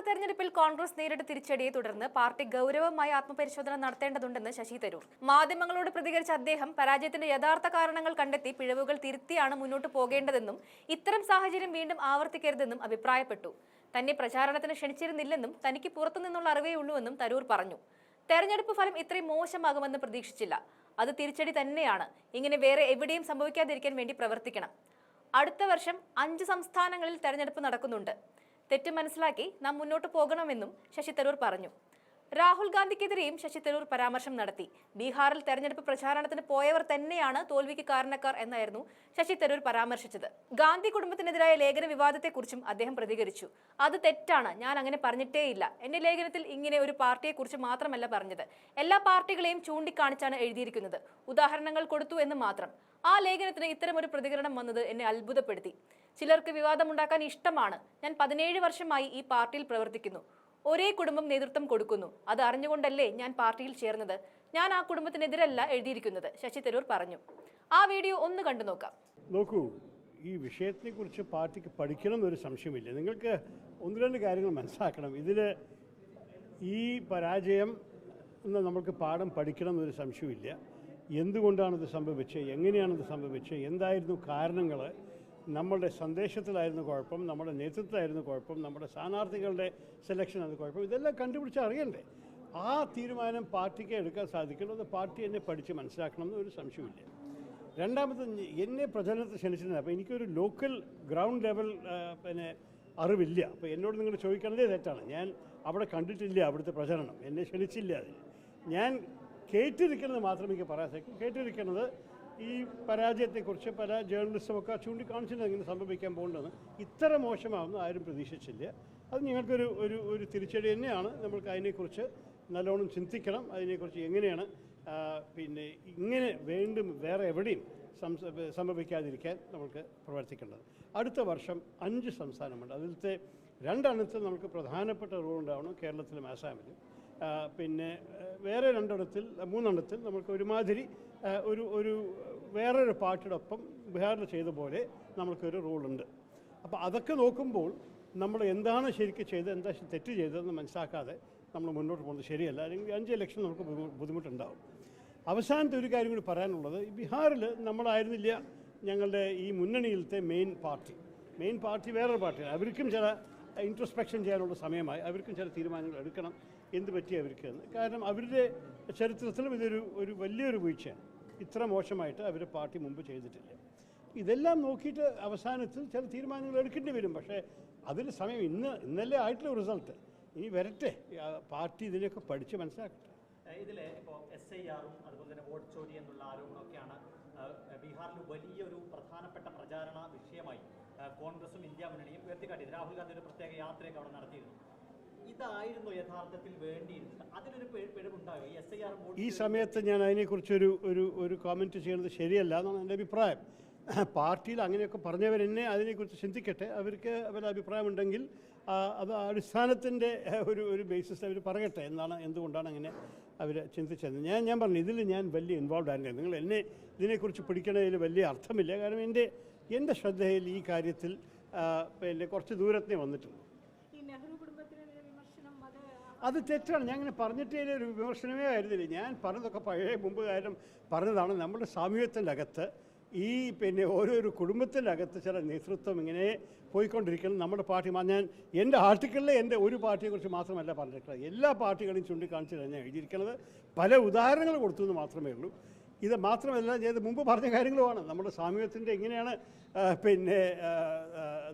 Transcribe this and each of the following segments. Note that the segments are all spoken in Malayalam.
തെരഞ്ഞെടുപ്പിൽ കോൺഗ്രസ് നേരിട്ട തിരിച്ചടിയെ തുടർന്ന് പാർട്ടി ഗൗരവമായി ആത്മപരിശോധന നടത്തേണ്ടതുണ്ടെന്ന് ശശി തരൂർ. മാധ്യമങ്ങളോട് പ്രതികരിച്ച അദ്ദേഹം പരാജയത്തിന്റെ യഥാർത്ഥ കാരണങ്ങൾ കണ്ടെത്തി പിഴവുകൾ തിരുത്തിയാണ് മുന്നോട്ട് പോകേണ്ടതെന്നും ഇത്തരം സാഹചര്യം വീണ്ടും ആവർത്തിക്കരുതെന്നും അഭിപ്രായപ്പെട്ടു. തന്നെ പ്രചാരണത്തിന് ക്ഷണിച്ചിരുന്നില്ലെന്നും തനിക്ക് പുറത്തുനിന്നുള്ള അറിവേ ഉള്ളൂവെന്നും തരൂർ പറഞ്ഞു. തെരഞ്ഞെടുപ്പ് ഫലം ഇത്രയും മോശമാകുമെന്ന് പ്രതീക്ഷിച്ചില്ല. അത് തിരിച്ചടി തന്നെയാണ്. ഇങ്ങനെ വേറെ എവിടെയും സംഭവിക്കാതിരിക്കാൻ വേണ്ടി പ്രവർത്തിക്കണം. അടുത്ത വർഷം 5 സംസ്ഥാനങ്ങളിൽ തെരഞ്ഞെടുപ്പ് നടക്കുന്നുണ്ട്. തെറ്റ് മനസ്സിലാക്കി നാം മുന്നോട്ട് പോകണമെന്നും ശശി തരൂർ പറഞ്ഞു. രാഹുൽ ഗാന്ധിക്കെതിരെയും ശശി തരൂർ പരാമർശം നടത്തി. ബീഹാറിൽ തെരഞ്ഞെടുപ്പ് പ്രചാരണത്തിന് പോയവർ തന്നെയാണ് തോൽവിക്ക് കാരണക്കാർ എന്നായിരുന്നു ശശി തരൂർ പരാമർശിച്ചത്. ഗാന്ധി കുടുംബത്തിനെതിരായ ലേഖന വിവാദത്തെക്കുറിച്ചും അദ്ദേഹം പ്രതികരിച്ചു. അത് തെറ്റാണ്, ഞാൻ അങ്ങനെ പറഞ്ഞിട്ടേയില്ല. എന്റെ ലേഖനത്തിൽ ഇങ്ങനെ ഒരു പാർട്ടിയെക്കുറിച്ച് മാത്രമല്ല പറഞ്ഞത്, എല്ലാ പാർട്ടികളെയും ചൂണ്ടിക്കാണിച്ചാണ് എഴുതിയിരിക്കുന്നത്. ഉദാഹരണങ്ങൾ കൊടുത്തു എന്ന് മാത്രം. ആ ലേഖനത്തിന് ഇത്തരം ഒരു പ്രതികരണം വന്നത് എന്നെ അത്ഭുതപ്പെടുത്തി. ചിലർക്ക് വിവാദമുണ്ടാക്കാൻ ഇഷ്ടമാണ്. ഞാൻ 17 വർഷമായി ഈ പാർട്ടിയിൽ പ്രവർത്തിക്കുന്നു. ഒരേ കുടുംബം നേതൃത്വം കൊടുക്കുന്നു. അത് അറിഞ്ഞുകൊണ്ടല്ലേ ഞാൻ പാർട്ടിയിൽ ചേർന്നത്. ഞാൻ ആ കുടുംബത്തിനെതിരല്ല എഴുതിയിരിക്കുന്നത്, ശശി തരൂർ പറഞ്ഞു. ആ വീഡിയോ ഒന്ന് കണ്ടു നോക്കാം. നോക്കൂ, ഈ വിഷയത്തെക്കുറിച്ച് പാർട്ടിക്ക് പഠിക്കണം എന്നൊരു സംശയമില്ല. നിങ്ങൾക്ക് 1-2 കാര്യങ്ങൾ മനസ്സിലാക്കണം. ഇതിൽ ഈ പരാജയം എന്ന് നമുക്ക് പാഠം പഠിക്കണം എന്നൊരു സംശയമില്ല. എന്തുകൊണ്ടാണിത് സംഭവിച്ചത്, എങ്ങനെയാണിത് സംഭവിച്ചത്, എന്തായിരുന്നു കാരണങ്ങൾ, നമ്മളുടെ സന്ദേശത്തിലായിരുന്നു കുഴപ്പം, നമ്മുടെ നേതൃത്വത്തിലായിരുന്നു കുഴപ്പം, നമ്മുടെ സ്ഥാനാർത്ഥികളുടെ സെലക്ഷനായിരുന്നു കുഴപ്പം, ഇതെല്ലാം കണ്ടുപിടിച്ച് അറിയണ്ടേ. ആ തീരുമാനം പാർട്ടിക്ക് എടുക്കാൻ സാധിക്കണം. അത് പാർട്ടി എന്നെ പഠിച്ച് മനസ്സിലാക്കണം എന്നൊരു സംശയമില്ല. രണ്ടാമത്, എന്നെ പ്രചരണത്തിൽ ക്ഷണിച്ചിരുന്നത്, അപ്പോൾ എനിക്കൊരു ലോക്കൽ ഗ്രൗണ്ട് ലെവൽ അറിവില്ല. അപ്പോൾ എന്നോട് നിങ്ങൾ ചോദിക്കേണ്ടതേ തെറ്റാണ്. ഞാൻ അവിടെ കണ്ടിട്ടില്ല അവിടുത്തെ പ്രചരണം, എന്നെ ക്ഷണിച്ചില്ല. അതിന് ഞാൻ കേട്ടിരിക്കുന്നത് മാത്രമേ എനിക്ക് പറയാൻ സാധിക്കും. കേട്ടിരിക്കുന്നത് ഈ പരാജയത്തെക്കുറിച്ച് പല ജേർണലിസ്റ്റുമൊക്കെ ചൂണ്ടിക്കാണിച്ചിട്ട് ഇങ്ങനെ സംഭവിക്കാൻ പോകേണ്ടതെന്ന്. ഇത്ര മോശമാവുന്ന ആരും പ്രതീക്ഷിച്ചില്ല. അത് ഞങ്ങൾക്കൊരു ഒരു ഒരു തിരിച്ചടി തന്നെയാണ്. നമ്മൾക്ക് അതിനെക്കുറിച്ച് നല്ലോണം ചിന്തിക്കണം. അതിനെക്കുറിച്ച് എങ്ങനെയാണ് ഇങ്ങനെ വീണ്ടും വേറെ എവിടെയും സംഭവിക്കാതിരിക്കാൻ നമുക്ക് പ്രവർത്തിക്കേണ്ടത്. അടുത്ത വർഷം 5 സംസ്ഥാനമുണ്ട്. അതിലത്തെ 2 നമുക്ക് പ്രധാനപ്പെട്ട റോൾ ഉണ്ടാവണം, കേരളത്തിലും ആസാമിലും. വേറെ 3 നമുക്ക് ഒരുമാതിരി ഒരു വേറൊരു പാർട്ടിയോടൊപ്പം ബീഹാറിൽ ചെയ്ത പോലെ നമുക്കൊരു റോളുണ്ട്. അപ്പോൾ അതൊക്കെ നോക്കുമ്പോൾ നമ്മൾ എന്താണ് ശരിക്കും ചെയ്തത്, എന്താ തെറ്റ് ചെയ്തതെന്ന് മനസ്സിലാക്കാതെ നമ്മൾ മുന്നോട്ട് പോകുന്നത് ശരിയല്ല. അല്ലെങ്കിൽ 5 ഇലക്ഷൻ നമുക്ക് ബുദ്ധിമുട്ടുണ്ടാവും. അവസാനത്തെ ഒരു കാര്യം കൂടി പറയാനുള്ളത്, ബീഹാറിൽ നമ്മളായിരുന്നില്ല ഞങ്ങളുടെ ഈ മുന്നണിയിലത്തെ മെയിൻ പാർട്ടി വേറൊരു പാർട്ടിയാണ്. അവർക്കും ചില ഇൻട്രോസ്പെക്ഷൻ ചെയ്യാനുള്ള സമയമായി. അവർക്കും ചില തീരുമാനങ്ങൾ എടുക്കണം, എന്ത് പറ്റി അവർക്ക് എന്ന്. കാരണം അവരുടെ ചരിത്രത്തിലും ഒരു വലിയൊരു വീഴ്ചയാണ്. ഇത്ര മോശമായിട്ട് അവരുടെ പാർട്ടി മുമ്പ് ചെയ്തിട്ടില്ല. ഇതെല്ലാം നോക്കിയിട്ട് അവസാനത്തിൽ ചില തീരുമാനങ്ങൾ എടുക്കേണ്ടി വരും. പക്ഷേ അതിന് സമയം ഇന്നലെ ആയിട്ടുള്ള റിസൾട്ട് ഇനി വരട്ടെ. പാർട്ടി ഇതിനെയൊക്കെ പഠിച്ച് മനസ്സിലാക്കട്ടെ. ഇതിൽ ഇപ്പോൾ SIR-ഉം അതുപോലെ തന്നെ വോട്ട് ചോരി എന്നുള്ള ആരോപണമൊക്കെയാണ് ബീഹാറിൽ വലിയൊരു പ്രധാനപ്പെട്ട പ്രചാരണ വിഷയമായി കോൺഗ്രസും ഇന്ത്യ മുന്നണിയും ഉയർത്തിക്കാട്ടിയത്. രാഹുൽ ഗാന്ധി ഒരു പ്രത്യേക യാത്രയൊക്കെ അവിടെ നടത്തിയിരുന്നു. ഇതായിരുന്നു യഥാർത്ഥത്തിൽ വേണ്ടിയിരുന്നത്. അതിനൊരു പിഴവുണ്ടായോ? SIR ഈ സമയത്ത് ഞാൻ അതിനെക്കുറിച്ച് ഒരു കോമെൻറ്റ് ചെയ്യുന്നത് ശരിയല്ല എന്നാണ് എൻ്റെ അഭിപ്രായം. പാർട്ടിയിൽ അങ്ങനെയൊക്കെ പറഞ്ഞവരെന്നെ അതിനെക്കുറിച്ച് ചിന്തിക്കട്ടെ. അവർക്ക് അവരുടെ അഭിപ്രായമുണ്ടെങ്കിൽ അത് അടിസ്ഥാനത്തിൻ്റെ ഒരു ബേസിസ് അവർ പറയട്ടെ. എന്തുകൊണ്ടാണ് അങ്ങനെ അവർ ചിന്തിച്ചത്. ഞാൻ പറഞ്ഞു, ഇതിൽ ഞാൻ വലിയ ഇൻവോൾവ് ആയിരുന്നു. നിങ്ങൾ എന്നെ ഇതിനെക്കുറിച്ച് പിടിക്കണതിൽ വലിയ അർത്ഥമില്ല. കാരണം എൻ്റെ ശ്രദ്ധയിൽ ഈ കാര്യത്തിൽ കുറച്ച് ദൂരത്തിനേ വന്നിട്ടുള്ളൂ. അത് തെറ്റാണ്. ഞാൻ അങ്ങനെ പറഞ്ഞിട്ടേ ഒരു വിമർശനമേ ആയിരുന്നില്ല. ഞാൻ പറഞ്ഞതൊക്കെ മുമ്പ് കാര്യം പറഞ്ഞതാണ്. നമ്മുടെ സാമൂഹ്യത്തിൻ്റെ അകത്ത് ഈ ഓരോരോ കുടുംബത്തിൻ്റെ അകത്ത് ചില നേതൃത്വം ഇങ്ങനെ പോയിക്കൊണ്ടിരിക്കണം. നമ്മുടെ പാർട്ടി ഞാൻ എൻ്റെ ആർട്ടിക്കിളിൽ എൻ്റെ ഒരു പാർട്ടിയെക്കുറിച്ച് മാത്രമല്ല പറഞ്ഞിട്ടുള്ളത്, എല്ലാ പാർട്ടികളെയും ചൂണ്ടിക്കാണിച്ചിട്ടാണ് ഞാൻ എഴുതിയിരിക്കുന്നത്. പല ഉദാഹരണങ്ങൾ കൊടുത്തു എന്ന് മാത്രമേ ഉള്ളൂ. ഇത് മാത്രമല്ല, ഞാൻ മുമ്പ് പറഞ്ഞ കാര്യങ്ങളുമാണ്. നമ്മുടെ സാമൂഹ്യത്തിൻ്റെ എങ്ങനെയാണ്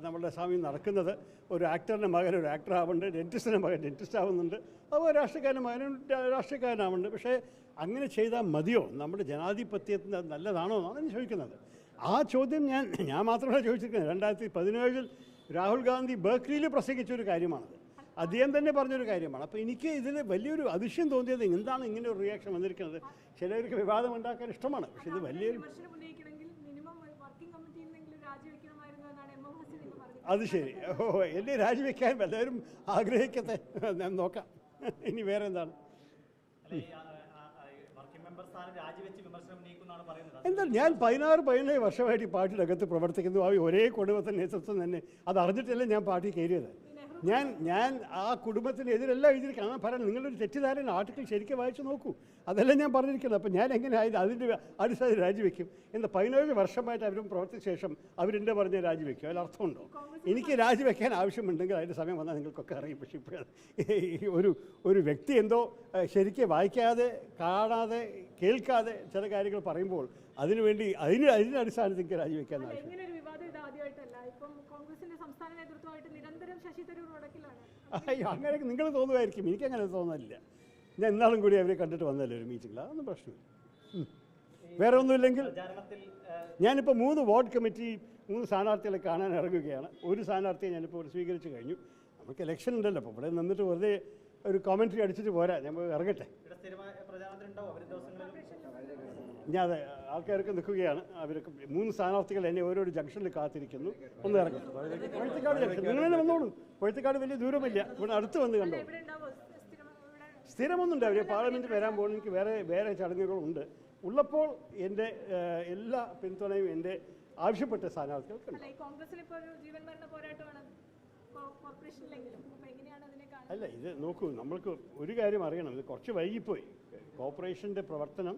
നമ്മുടെ സാമൂഹ്യം നടക്കുന്നത്. ഒരു ആക്ടറിൻ്റെ മകൻ ഒരു ആക്ടറാവുന്നുണ്ട്, ഡെൻറ്റിസ്റ്റിൻ്റെ മകൻ ഡെൻറ്റിസ്റ്റ് ആവുന്നുണ്ട്, അതുപോലെ രാഷ്ട്രീയക്കാരൻ്റെ മകനും രാഷ്ട്രീയക്കാരനാവുന്നുണ്ട്. പക്ഷേ അങ്ങനെ ചെയ്താൽ മതിയോ? നമ്മുടെ ജനാധിപത്യത്തിന് നല്ലതാണോ എന്നാണ് ഞാൻ ചോദിക്കുന്നത്. ആ ചോദ്യം ഞാൻ മാത്രമല്ല ചോദിച്ചിരിക്കുന്നത്. 2017 രാഹുൽ ഗാന്ധി ബർക്ക്ലിയിൽ പ്രസംഗിച്ചൊരു കാര്യമാണത്. അദ്ദേഹം തന്നെ പറഞ്ഞൊരു കാര്യമാണ്. അപ്പോൾ എനിക്ക് ഇതിൽ വലിയൊരു അതിശയം തോന്നിയത്, എന്താണ് ഇങ്ങനെ ഒരു റിയാക്ഷൻ വന്നിരിക്കുന്നത്. ചിലവർക്ക് വിവാദം ഉണ്ടാക്കാൻ ഇഷ്ടമാണ്, പക്ഷേ ഇത് വലിയൊരു അത് ശരി. എന്നെ രാജിവെക്കാൻ എല്ലാവരും ആഗ്രഹിക്കട്ടെ, ഞാൻ നോക്കാം. ഇനി വേറെ എന്താണ്? എന്നാൽ ഞാൻ 16-17 വർഷമായിട്ട് ഈ പാർട്ടിയുടെ അകത്ത് പ്രവർത്തിക്കുന്നു. ഒരേ കുടുംബത്തിൻ്റെ നേതൃത്വം തന്നെ. അത് അറിഞ്ഞിട്ടല്ലേ ഞാൻ പാർട്ടി കയറിയത്. ഞാൻ ആ കുടുംബത്തിനെതിരെല്ലാം എഴുതിയിരിക്കണം. ഞാൻ പറയാം, നിങ്ങളൊരു തെറ്റിദ്ധാരണ ആർട്ടിക്കിൾ ശരിക്കും വായിച്ച് നോക്കൂ. അതല്ല ഞാൻ പറഞ്ഞിരിക്കുന്നത്. അപ്പോൾ ഞാൻ എങ്ങനെ അതിൻ്റെ അടിസ്ഥാനത്തിൽ രാജിവെക്കും? എന്താ 17 വർഷമായിട്ട് അവരും പ്രവർത്തിച്ച ശേഷം അവരെൻ്റെ പറഞ്ഞ് രാജിവെക്കും? അതിൽ അർത്ഥമുണ്ടോ? എനിക്ക് രാജിവെക്കാൻ ആവശ്യമുണ്ടെങ്കിൽ അതിൻ്റെ സമയം വന്നാൽ നിങ്ങൾക്കൊക്കെ അറിയും. പക്ഷേ ഇപ്പോൾ ഒരു വ്യക്തി എന്തോ ശരിക്കും വായിക്കാതെ, കാണാതെ, കേൾക്കാതെ ചില കാര്യങ്ങൾ പറയുമ്പോൾ അതിനുവേണ്ടി അതിൻ്റെ അടിസ്ഥാനത്തിൽ എനിക്ക് രാജിവെക്കാൻ ആവശ്യം. അയ്യോ, അങ്ങനെ നിങ്ങൾ തോന്നുമായിരിക്കും. എനിക്കങ്ങനെ തോന്നുന്നില്ല. ഞാൻ ഇന്നാളും കൂടി അവരെ കണ്ടിട്ട് വന്നല്ലേ ഒരു മീറ്റിങ്ങിൽ. അതൊന്നും പ്രശ്നമില്ല. വേറെ ഒന്നുമില്ലെങ്കിൽ ഞാനിപ്പോൾ 3 വാർഡ് കമ്മിറ്റി 3 സ്ഥാനാർത്ഥികളെ കാണാൻ ഇറങ്ങുകയാണ്. ഒരു സ്ഥാനാർത്ഥിയെ ഞാനിപ്പോൾ സ്വീകരിച്ച് കഴിഞ്ഞു. നമുക്ക് ഇലക്ഷൻ ഉണ്ടല്ലോ. അപ്പോൾ ഇവിടെ നിന്നിട്ട് വെറുതെ ഒരു കോമൻട്രി അടിച്ചിട്ട് പോരാ. ഞാൻ ഇറങ്ങട്ടെ. ഞാൻ ആൾക്കാരൊക്കെ നിൽക്കുകയാണ്. അവരൊക്കെ 3 സ്ഥാനാർത്ഥികൾ എന്നെ ഓരോ ജംഗ്ഷനിൽ കാത്തിരിക്കുന്നു. ഒന്ന് ഇറങ്ങട്ടെ. കൊഴുത്തിക്കാട് ജംഗ്ഷൻ നിങ്ങൾ തന്നെ വന്നോളൂ. കൊഴുത്തിക്കാട് വലിയ ദൂരമില്ല. ഇവിടെ അടുത്ത് വന്ന് കണ്ടോ. സ്ഥിരമൊന്നും ഉണ്ടാവില്ല. പാർലമെൻറ്റ് വരാൻ പോകുന്ന എനിക്ക് വേറെ ചടങ്ങുകളുണ്ട്. ഉള്ളപ്പോൾ എൻ്റെ എല്ലാ പിന്തുണയും എൻ്റെ ആവശ്യപ്പെട്ട സ്ഥാനാർത്ഥികൾക്കുണ്ട്. അല്ല, ഇത് നോക്കൂ, നമ്മൾക്ക് ഒരു കാര്യം അറിയണം. ഇത് കുറച്ച് വൈകിപ്പോയി. കോർപ്പറേഷൻ്റെ പ്രവർത്തനം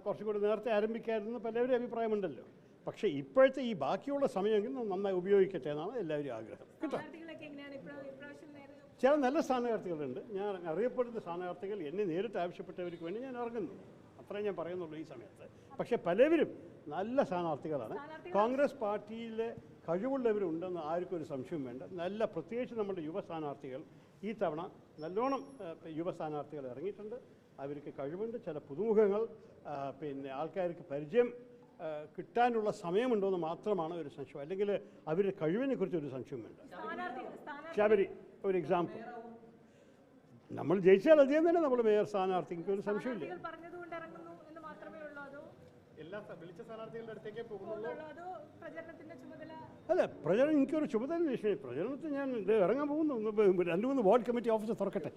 കുറച്ചുകൂടി നേരത്തെ ആരംഭിക്കാമെന്ന് പലവരും അഭിപ്രായമുണ്ടല്ലോ. പക്ഷേ ഇപ്പോഴത്തെ ഈ ബാക്കിയുള്ള സമയമെങ്കിൽ നന്നായി ഉപയോഗിക്കട്ടെ എന്നാണ് എല്ലാവരും ആഗ്രഹം. കേട്ടോ, ചില നല്ല സ്ഥാനാർത്ഥികളുണ്ട്. ഞാൻ അറിയപ്പെടുന്ന സ്ഥാനാർത്ഥികൾ എന്നെ നേരിട്ട് ആവശ്യപ്പെട്ടവർക്ക് വേണ്ടി ഞാൻ ഇറങ്ങുന്നു. അത്രേ ഞാൻ പറയുന്നുള്ളൂ ഈ സമയത്ത്. പക്ഷേ പലവരും നല്ല സ്ഥാനാർത്ഥികളാണ്. കോൺഗ്രസ് പാർട്ടിയിൽ കഴിവുള്ളവരുണ്ടെന്ന് ആർക്കും ഒരു സംശയം വേണ്ട. പ്രത്യേകിച്ച് നമ്മുടെ യുവ സ്ഥാനാർത്ഥികൾ ഈ തവണ നല്ലോണം യുവ സ്ഥാനാർത്ഥികൾ ഇറങ്ങിയിട്ടുണ്ട്. അവർക്ക് കഴിവുണ്ട്. ചില പുതുമുഖങ്ങൾ ആൾക്കാർക്ക് പരിചയം കിട്ടാനുള്ള സമയമുണ്ടോയെന്ന് മാത്രമാണ് ഒരു സംശയം. അല്ലെങ്കിൽ അവരുടെ കഴിവിനെ കുറിച്ച് ഒരു സംശയം വേണ്ട. ശബരി ഒരു എക്സാമ്പിൾ. നമ്മൾ ജയിച്ചാൽ അധികം തന്നെ നമ്മൾ മേയർ സ്ഥാനാർത്ഥിക്ക് ഒരു സംശയമില്ല. വിളിച്ച സ്ഥാനാർത്ഥികളുടെ അടുത്തേക്കേ പോകുന്നുള്ളൂ. അല്ല, പ്രചരണം എനിക്കൊരു ചുമതല. പ്രചരണത്തിൽ ഞാൻ ഇറങ്ങാൻ പോകുന്നു. 2-3 വാർഡ് കമ്മിറ്റി ഓഫീസ് തുറക്കട്ടെ.